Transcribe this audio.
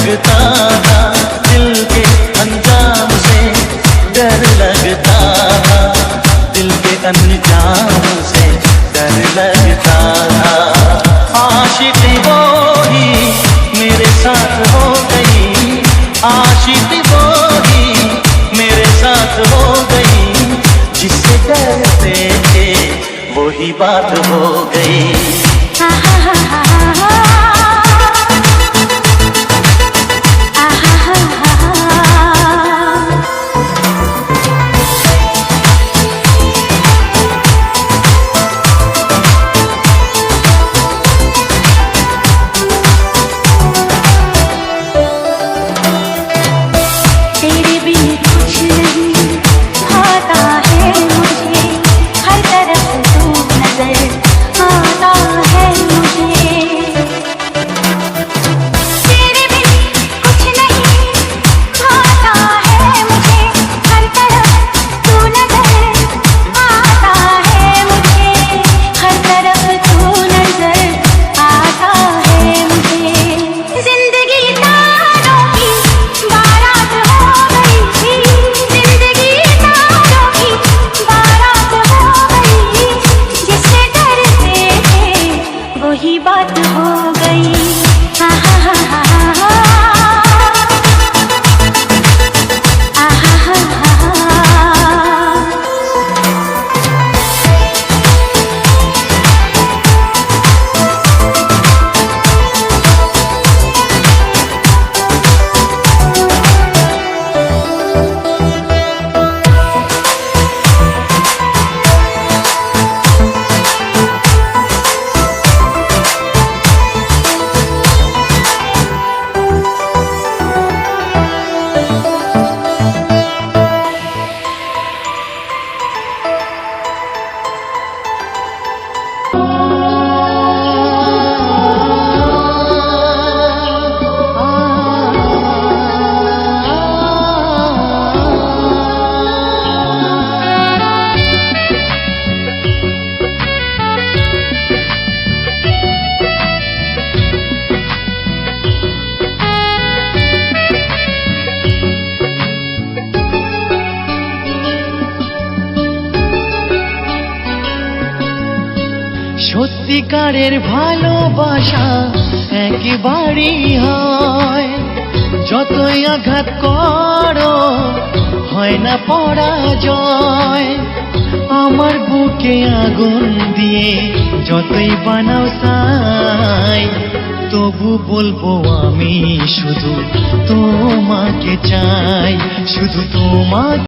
लगता था, दिल के अंजाम से डर लगता था, दिल के अंजाम से डर लगता था। आशिकी वो ही मेरे साथ हो गई, आशिकी वो ही मेरे साथ हो गई, जिससे डरते थे वही बात हो गई। वही बात हो गई। সত্যিকারের ভালোবাসা একেবারেই হয়, যতই আঘাত করো হয় না পরাজয়। আমার বুকে আগুন দিয়ে যতই বানাও ছাই, তবু বলবো আমি শুধু তোমাকে চাই, শুধু তোমাকে।